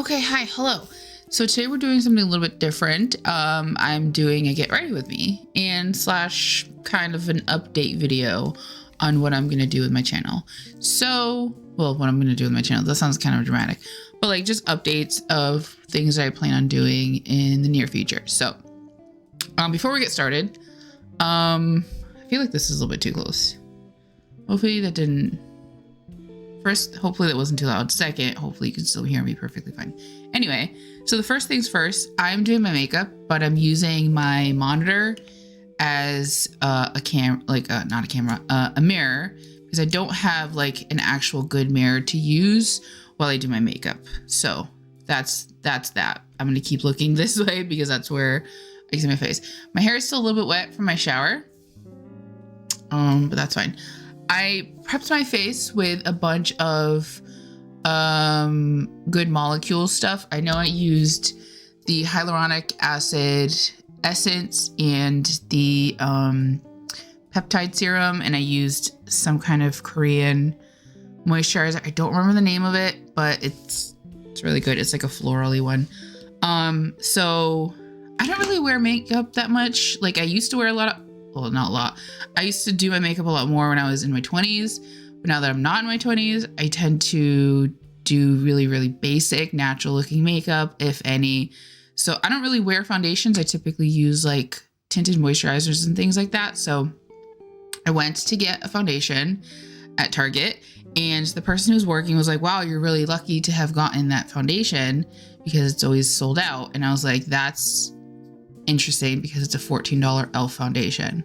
Okay, hi, hello. So today we're doing something a little bit different. I'm doing a get ready with me and slash kind of an update video on what I'm gonna do with my channel. So, well, what I'm gonna do with my channel, that sounds kind of dramatic, but like just updates of things that I plan on doing in the near future. So, before we get started, I feel like this is a little bit too close. Hopefully that didn't. First, hopefully that wasn't too loud. Second, hopefully you can still hear me perfectly fine. Anyway, so the first things first, I'm doing my makeup, but I'm using my monitor as a mirror, because I don't have like an actual good mirror to use while I do my makeup. So that's that. I'm gonna keep looking this way because that's where I can see my face. My hair is still a little bit wet from my shower, but that's fine. I prepped my face with a bunch of good molecule stuff. I know I used the hyaluronic acid essence and the peptide serum, and I used some kind of Korean moisturizer. I don't remember the name of it, but it's really good. It's like a florally one. So I don't really wear makeup that much. Like I used to wear a lot of, well, not a lot. I used to do my makeup a lot more when I was in my 20s, but now that I'm not in my 20s, I tend to do really, really basic, natural looking makeup, if any. So I don't really wear foundations. I typically use like tinted moisturizers and things like that. So I went to get a foundation at Target, and the person who's working was like, wow, you're really lucky to have gotten that foundation because it's always sold out. And I was like, that's interesting because it's a $14 e.l.f. foundation.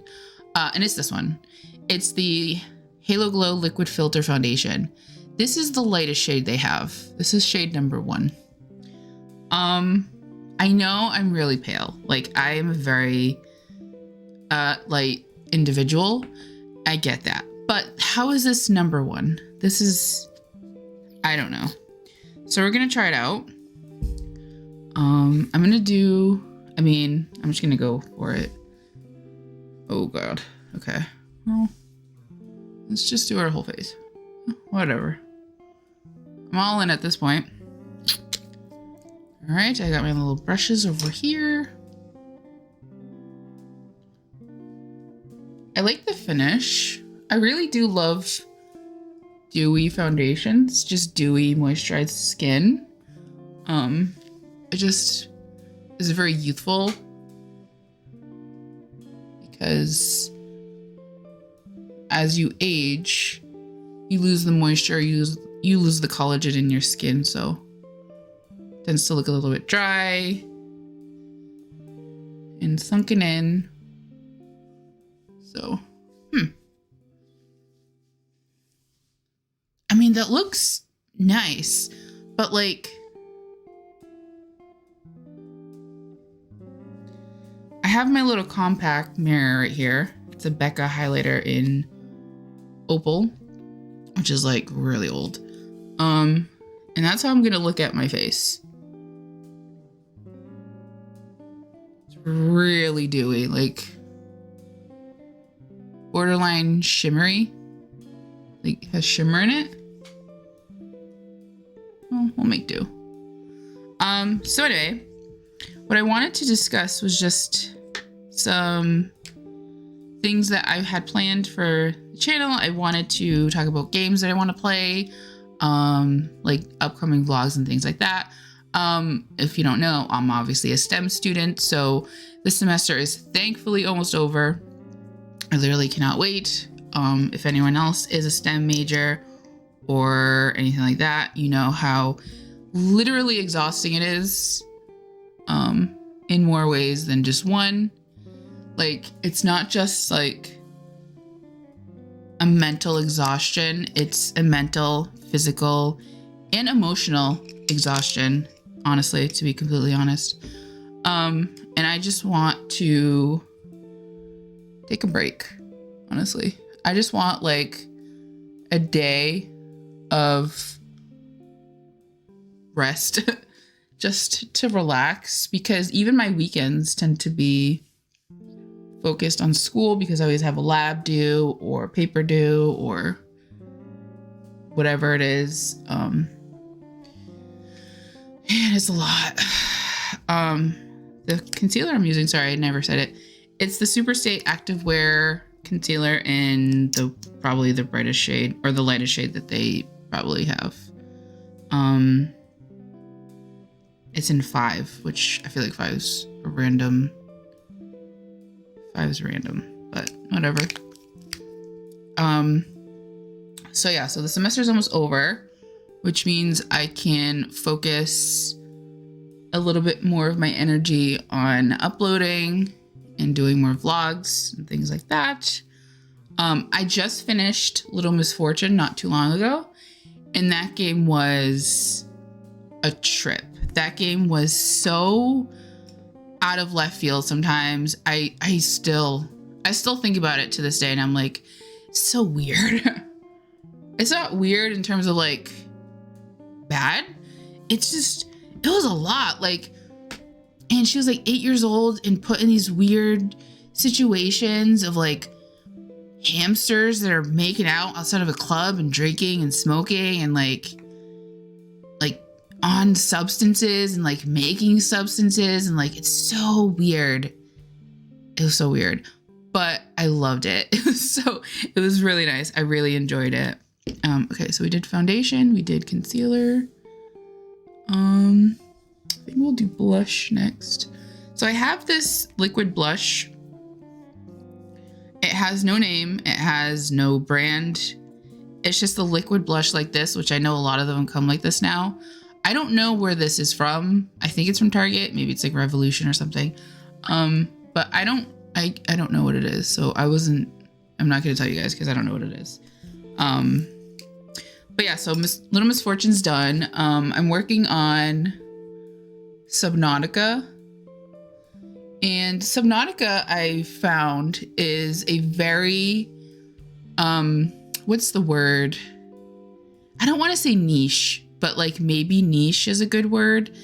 And it's this one. It's the Halo Glow Liquid Filter Foundation. This is the lightest shade they have. This is shade number 1. I know I'm really pale. Like I am a very light individual. I get that. But how is this number 1? This is, I don't know. So we're gonna try it out. I'm just gonna go for it. Oh God. Okay. Well, let's just do our whole face. Whatever. I'm all in at this point. All right, I got my little brushes over here. I like the finish. I really do love dewy foundations, just dewy moisturized skin. It just is very youthful because as you age, you lose the moisture, you lose the collagen in your skin, so it tends to look a little bit dry and sunken in. So, I mean, that looks nice, but like, I have my little compact mirror right here. It's a Becca highlighter in Opal, which is like really old. And that's how I'm gonna look at my face. It's really dewy, like borderline shimmery. Like it has shimmer in it. Well, we'll make do. So anyway, what I wanted to discuss was just some things that I had planned for the channel. I wanted to talk about games that I want to play, like upcoming vlogs and things like that. If you don't know, I'm obviously a STEM student, so this semester is thankfully almost over. I literally cannot wait. If anyone else is a STEM major or anything like that, you know how literally exhausting it is, in more ways than just one. Like, it's not just like a mental exhaustion, it's a mental, physical, and emotional exhaustion, honestly, to be completely honest. And I just want to take a break, honestly. I just want like a day of rest just to relax, because even my weekends tend to be focused on school because I always have a lab due or paper due or whatever it is. Man, it's a lot. The concealer I'm using, sorry, I never said it. It's the Super Stay Activewear concealer in probably the brightest shade or the lightest shade that they probably have. It's in 5, which I feel like 5 is random. 5 is random, but whatever. So yeah, so the semester is almost over, which means I can focus a little bit more of my energy on uploading and doing more vlogs and things like that. I just finished Little Misfortune not too long ago, and that game was a trip. That game was so out of left field sometimes. I still think about it to this day, and I'm like, it's so weird. It's not weird in terms of like bad. It's just, it was a lot. Like, and she was like 8 years old and put in these weird situations of like hamsters that are making out outside of a club and drinking and smoking and like on substances and like making substances, and like it's so weird. It was so weird, but I loved it. It was really nice. I really enjoyed it. Okay, so we did foundation, we did concealer. I think we'll do blush next. So I have this liquid blush. It has no name, it has no brand. It's just the liquid blush like this, which I know a lot of them come like this now. I don't know where this is from. I think it's from Target. Maybe it's like Revolution or something. But I don't know what it is. So I'm not going to tell you guys because I don't know what it is. But yeah, so Little Misfortune's done. I'm working on Subnautica. And Subnautica, I found, is a very, what's the word? I don't want to say niche, but like maybe niche is a good word.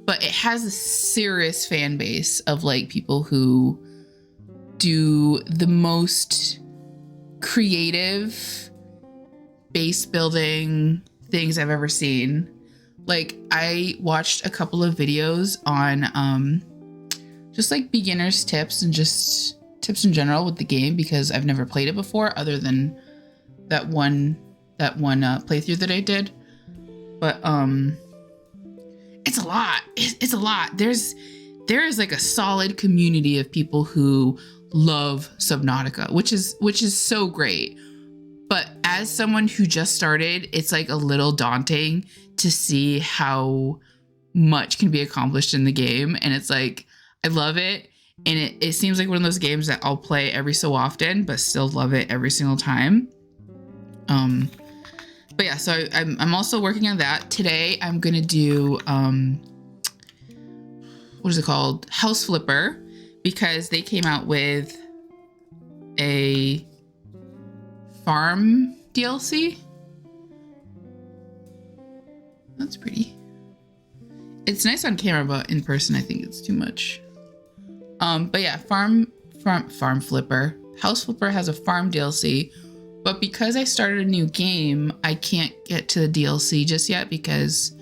But it has a serious fan base of like people who do the most creative base building things I've ever seen. Like, I watched a couple of videos on just like beginners tips and just tips in general with the game, because I've never played it before other than that one playthrough that I did. But it's a lot. It's a lot. There is like a solid community of people who love Subnautica, which is so great. But as someone who just started, it's like a little daunting to see how much can be accomplished in the game. And it's like, I love it. And it seems like one of those games that I'll play every so often, but still love it every single time. But yeah, so I'm also working on that. Today I'm going to do, what is it called? House Flipper, because they came out with a farm DLC. That's pretty. It's nice on camera, but in person I think it's too much. But yeah, farm flipper. House Flipper has a farm DLC, but because I started a new game, I can't get to the DLC just yet because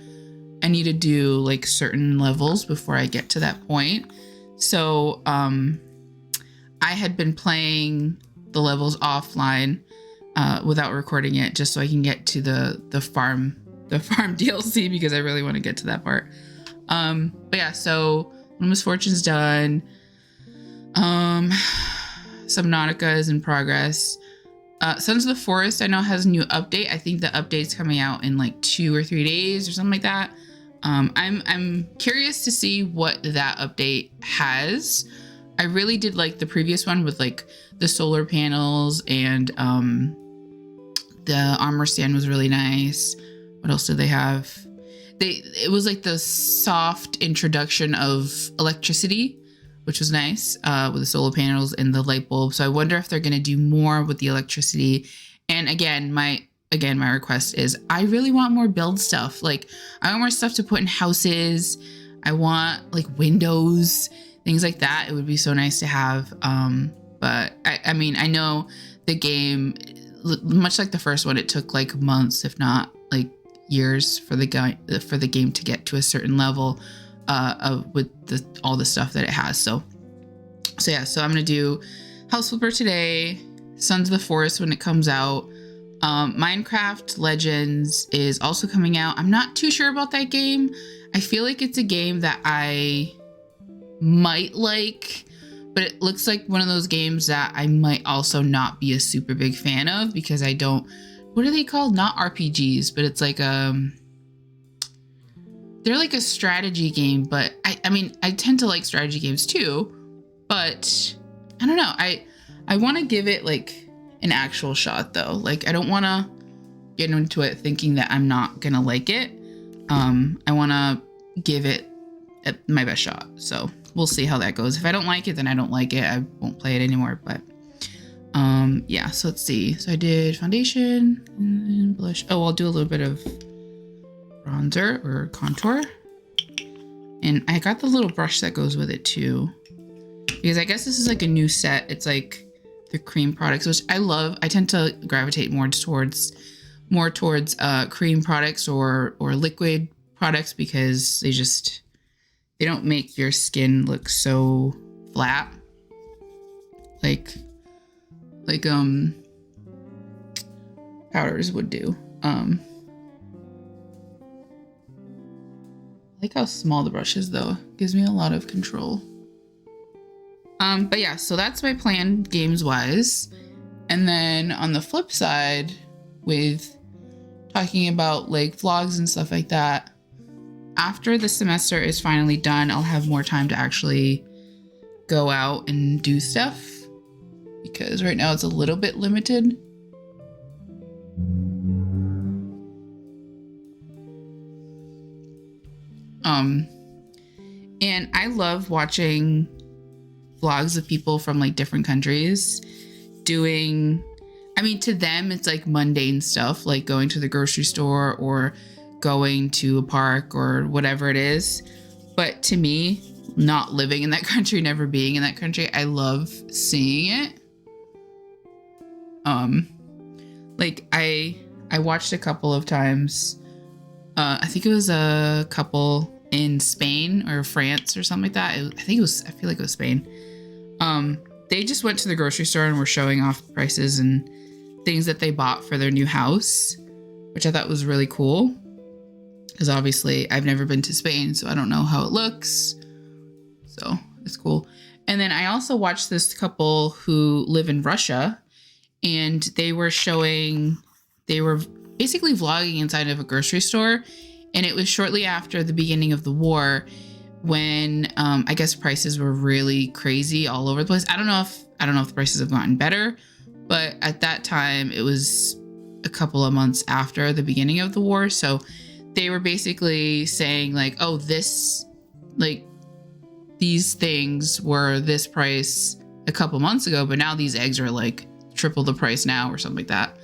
I need to do like certain levels before I get to that point. So I had been playing the levels offline without recording it, just so I can get to the farm DLC, because I really want to get to that part. But yeah, so Misfortune's done. Subnautica is in progress. Sons of the Forest I know has a new update. I think the update's coming out in like 2 or 3 days or something like that. I'm curious to see what that update has. I really did like the previous one with like the solar panels, and the armor stand was really nice. What else did they have? It was like the soft introduction of electricity, which was nice, with the solar panels and the light bulb. So I wonder if they're going to do more with the electricity. And again, my request is I really want more build stuff. Like, I want more stuff to put in houses. I want like windows, things like that. It would be so nice to have. But I mean, I know the game, much like the first one, it took like months, if not like years for the game to get to a certain level with all the stuff that it has. So yeah, so I'm gonna do House Flipper today, Sons of the Forest when it comes out. Minecraft Legends is also coming out. I'm not too sure about that game. I feel like it's a game that I might like, but it looks like one of those games that I might also not be a super big fan of, because I don't, what are they called? Not RPGs, but it's like they're like a strategy game, but I mean, I tend to like strategy games too, but I don't know. I want to give it like an actual shot though. Like, I don't want to get into it thinking that I'm not going to like it. I want to give it my best shot. So we'll see how that goes. If I don't like it, then I don't like it. I won't play it anymore, but yeah, so let's see. So I did foundation and blush. Oh, I'll do a little bit of bronzer or contour. And I got the little brush that goes with it too, because I guess this is like a new set. It's like the cream products, which I love. I tend to gravitate more towards cream products or liquid products, because they don't make your skin look so flat like powders would do. I like how small the brush is though. It gives me a lot of control. But yeah, so that's my plan games wise. And then on the flip side, with talking about like vlogs and stuff like that, after the semester is finally done, I'll have more time to actually go out and do stuff, because right now it's a little bit limited. And I love watching vlogs of people from like different countries doing, I mean, to them, it's like mundane stuff, like going to the grocery store or going to a park or whatever it is. But to me, not living in that country, never being in that country, I love seeing it. Like I watched a couple of times. I think it was a couple in Spain or France or something like that. I feel like it was Spain. They just went to the grocery store and were showing off prices and things that they bought for their new house, which I thought was really cool, because obviously I've never been to Spain, so I don't know how it looks. So it's cool. And then I also watched this couple who live in Russia, and they were basically vlogging inside of a grocery store. And it was shortly after the beginning of the war, when I guess prices were really crazy all over the place. I don't know if the prices have gotten better, but at that time it was a couple of months after the beginning of the war. So they were basically saying like, oh, these things were this price a couple months ago, but now these eggs are like triple the price now or something like that.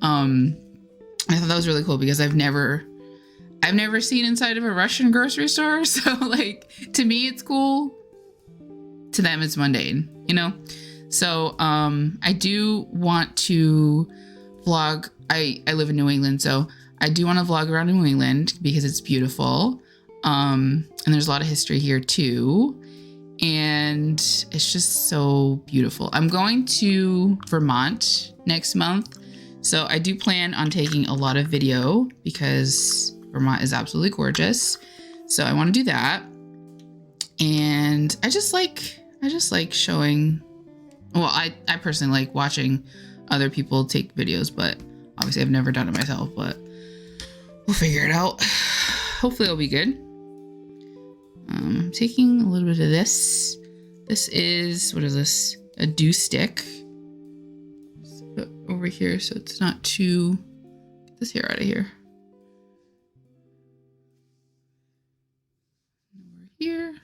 I thought that was really cool, because I've never seen inside of a Russian grocery store. So like, to me, it's cool. To them, it's mundane, you know? So I do want to vlog. I live in New England, so I do want to vlog around New England because it's beautiful. And there's a lot of history here too. And it's just so beautiful. I'm going to Vermont next month. So I do plan on taking a lot of video, because Vermont is absolutely gorgeous. So I want to do that. And I just like showing, well, I personally like watching other people take videos, but obviously I've never done it myself, but we'll figure it out. Hopefully it'll be good. I'm taking a little bit of this. This is, what is this? A dew stick. Put over here so it's not too, get this hair out of here. Over here.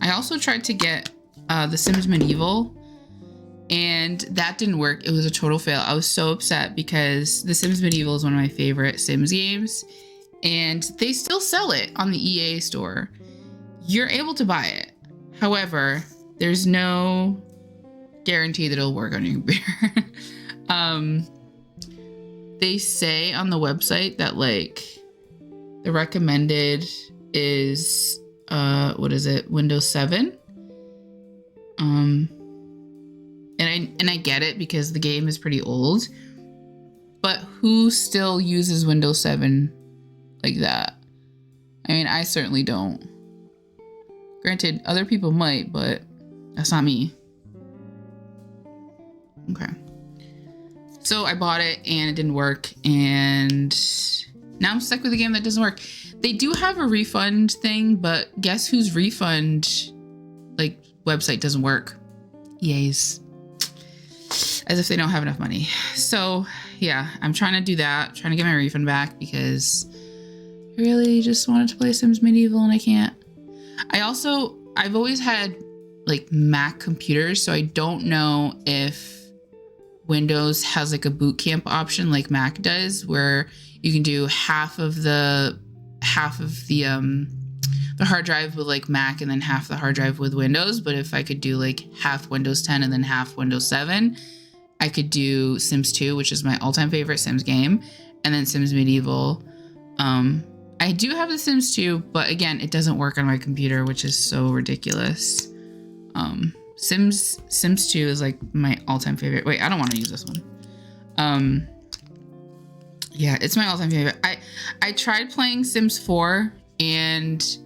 I also tried to get The Sims Medieval, and that didn't work. It was a total fail. I was so upset, because The Sims Medieval is one of my favorite Sims games, and they still sell it on the EA store. You're able to buy it. However, there's no guarantee that it'll work on your computer. They say on the website that like the recommended is what is it, Windows 7. And I get it because the game is pretty old, but who still uses Windows 7 like that? I mean, I certainly don't. Granted, other people might, but that's not me. Okay. So I bought it and it didn't work, and now I'm stuck with a game that doesn't work. They do have a refund thing, but guess whose refund like website doesn't work? EA's. As if they don't have enough money. So yeah, I'm trying to do that, trying to get my refund back because I really just wanted to play Sims Medieval and I can't. I've always had like Mac computers, so I don't know if Windows has like a boot camp option like Mac does, where you can do half of the hard drive with like Mac and then half the hard drive with Windows. But if I could do like half Windows 10 and then half Windows 7, I could do Sims 2, which is my all-time favorite Sims game, and then Sims Medieval. I do have the Sims 2, but again, it doesn't work on my computer, which is so ridiculous. Sims 2 is like my all-time favorite. Wait, I don't want to use this one. Yeah, it's my all-time favorite. I tried playing Sims 4 and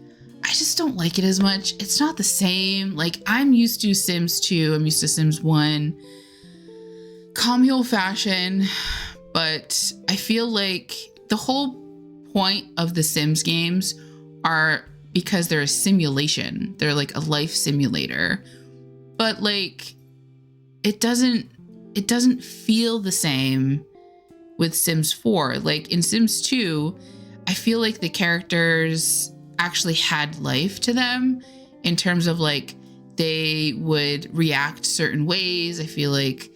I just don't like it as much. It's not the same. Like, I'm used to Sims 2. I'm used to Sims 1. Communal fashion, but I feel like the whole point of the Sims games are because they're a simulation. They're like a life simulator. But like it doesn't feel the same with Sims 4. Like in Sims 2, I feel like the characters actually had life to them in terms of like they would react certain ways. I feel like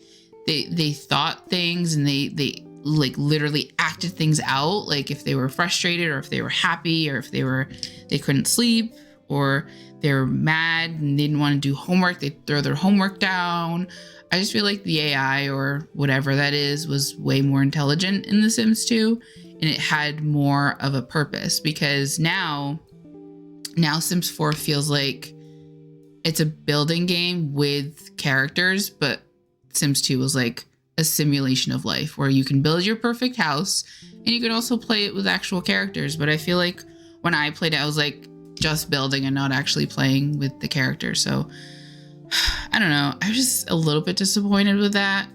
they thought things and they like literally acted things out, like if they were frustrated or if they were happy or if they couldn't sleep or they were mad and they didn't want to do homework, they'd throw their homework down. I just feel like the AI or whatever that is was way more intelligent in The Sims 2, and it had more of a purpose, because now Sims 4 feels like it's a building game with characters, but Sims 2 was like a simulation of life where you can build your perfect house and you can also play it with actual characters. But I feel like when I played it, I was like just building and not actually playing with the characters. So I don't know. I was just a little bit disappointed with that.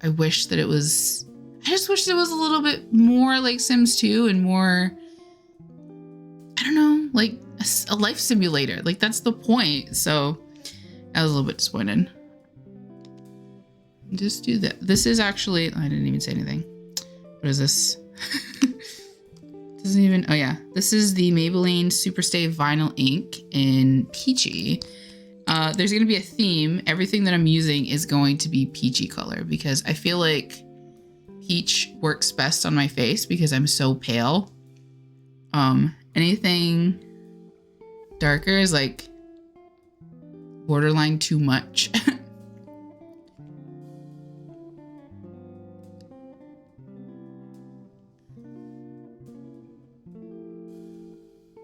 I wish that it was, I just wish it was a little bit more like Sims 2 and more, I don't know, like a life simulator. Like that's the point. So I was a little bit disappointed. Just do that. This is actually, I didn't even say anything. What is this? Doesn't even, oh yeah. This is the Maybelline Superstay Vinyl Ink in Peachy. There's going to be a theme. Everything that I'm using is going to be peachy color because I feel like peach works best on my face because I'm so pale. Anything darker is like borderline too much.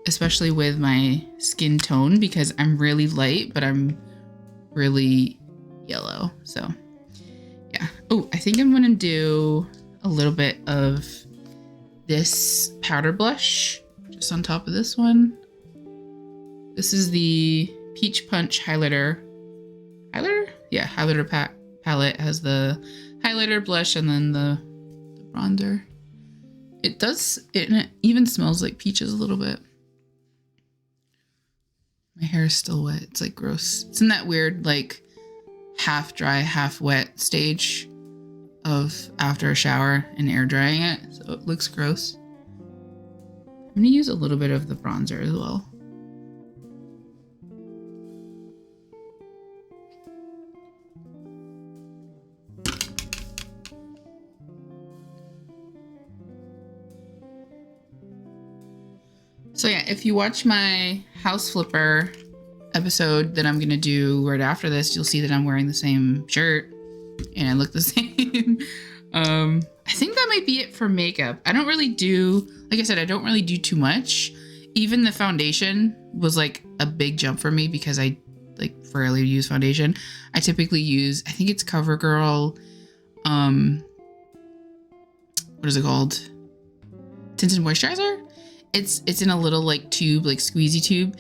Especially with my skin tone because I'm really light, but I'm really yellow. So yeah. Oh, I think I'm gonna do a little bit of this powder blush just on top of this one. This is the Peach Punch highlighter. Highlighter? Yeah, highlighter palette. It has the highlighter, blush, and then the bronzer. It even smells like peaches a little bit. My hair is still wet. It's like gross. It's in that weird like half dry, half wet stage of after a shower and air drying it. So it looks gross. I'm gonna use a little bit of the bronzer as well. So yeah, if you watch my house flipper episode that I'm going to do right after this, you'll see that I'm wearing the same shirt and I look the same. I think that might be it for makeup. I don't really do, like I said, I don't really do too much. Even the foundation was like a big jump for me because I like rarely use foundation. I typically use, I think it's CoverGirl. What is it called? Tinted moisturizer. It's in a little like tube, like squeezy tube.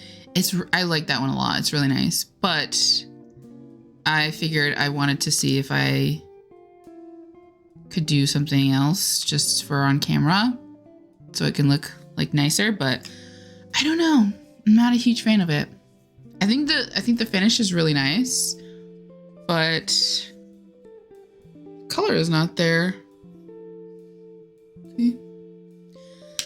I like that one a lot. It's really nice. But I figured I wanted to see if I could do something else just for on camera so it can look like nicer, but I don't know. I'm not a huge fan of it. I think the finish is really nice, but color is not there. See?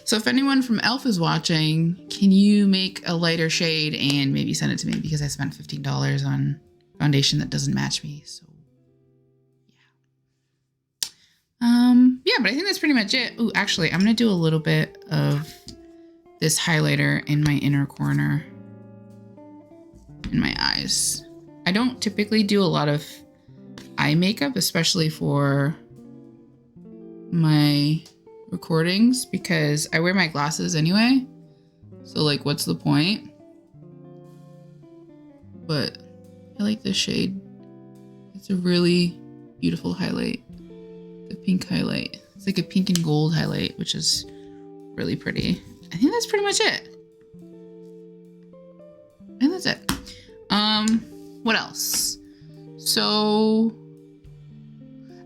So if anyone from Elf is watching, can you make a lighter shade and maybe send it to me, because I spent $15 on foundation that doesn't match me. So yeah, but I think that's pretty much it. Ooh, actually, I'm gonna do a little bit of this highlighter in my inner corner in my eyes. I don't typically do a lot of eye makeup, especially for my recordings, because I wear my glasses anyway. So like, what's the point? But I like this shade. It's a really beautiful highlight. The pink highlight. It's like a pink and gold highlight, which is really pretty. I think that's pretty much it. And that's it. What else? So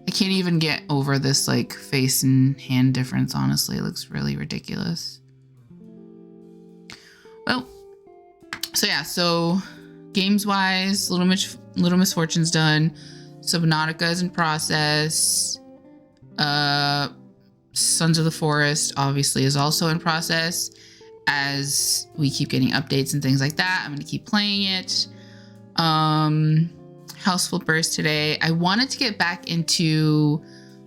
I can't even get over this like face and hand difference, honestly. It looks really ridiculous. Well, so yeah, so games wise, Little Misfortune's done. Subnautica is in process. Sons of the Forest obviously is also in process. As we keep getting updates and things like that, I'm going to keep playing it. House Flippers today. I wanted to get back into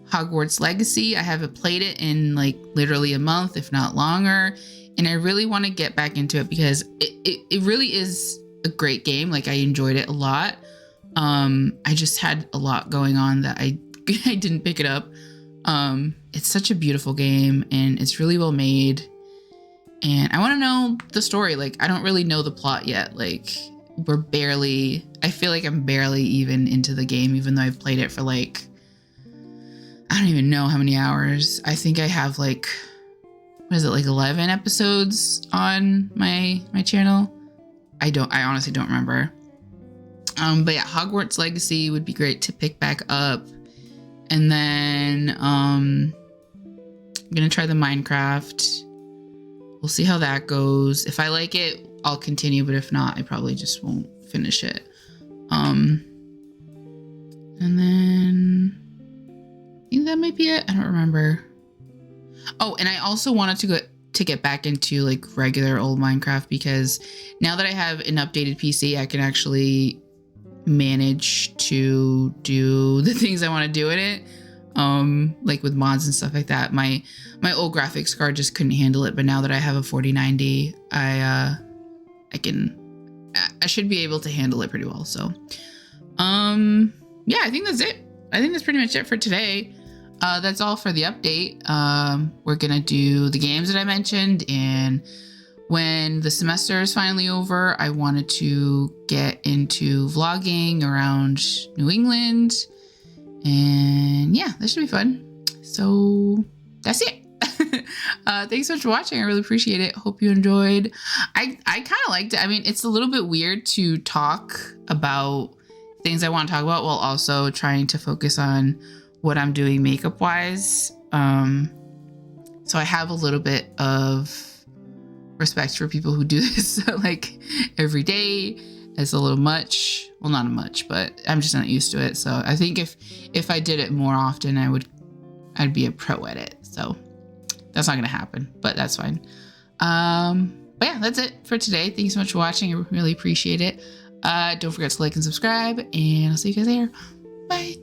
Hogwarts Legacy. I haven't played it in like literally a month, if not longer. And I really want to get back into it because it really is a great game. Like I enjoyed it a lot. I just had a lot going on that I didn't pick it up. It's such a beautiful game and it's really well made. And I want to know the story. Like, I don't really know the plot yet. Like, I feel like I'm barely even into the game, even though I've played it for like, I don't even know how many hours. I think I have like, what is it, like 11 episodes on my channel? I honestly don't remember. But yeah, Hogwarts Legacy would be great to pick back up. And then, I'm going to try the Minecraft. We'll see how that goes. If I like it, I'll continue, but if not, I probably just won't finish it. And then I think that might be it. I don't remember. Oh, and I also wanted to get back into like regular old Minecraft, because now that I have an updated PC, I can actually manage to do the things I want to do in it. Like with mods and stuff like that. My old graphics card just couldn't handle it, but now that I have a 4090, I should be able to handle it pretty well. So, yeah, I think that's it. I think that's pretty much it for today. That's all for the update. We're gonna do the games that I mentioned, and when the semester is finally over, I wanted to get into vlogging around New England. And yeah, this should be fun. So that's it. Thanks so much for watching. I really appreciate it. Hope you enjoyed. I kind of liked it. I mean, it's a little bit weird to talk about things I want to talk about while also trying to focus on what I'm doing makeup wise. So I have a little bit of respect for people who do this like every day. It's a little much. Well, not much, but I'm just not used to it. So I think if I did it more often, I'd be a pro at it. So that's not gonna happen, but that's fine. But yeah, that's it for today. Thank you so much for watching. I really appreciate it. Don't forget to like and subscribe, and I'll see you guys later. Bye.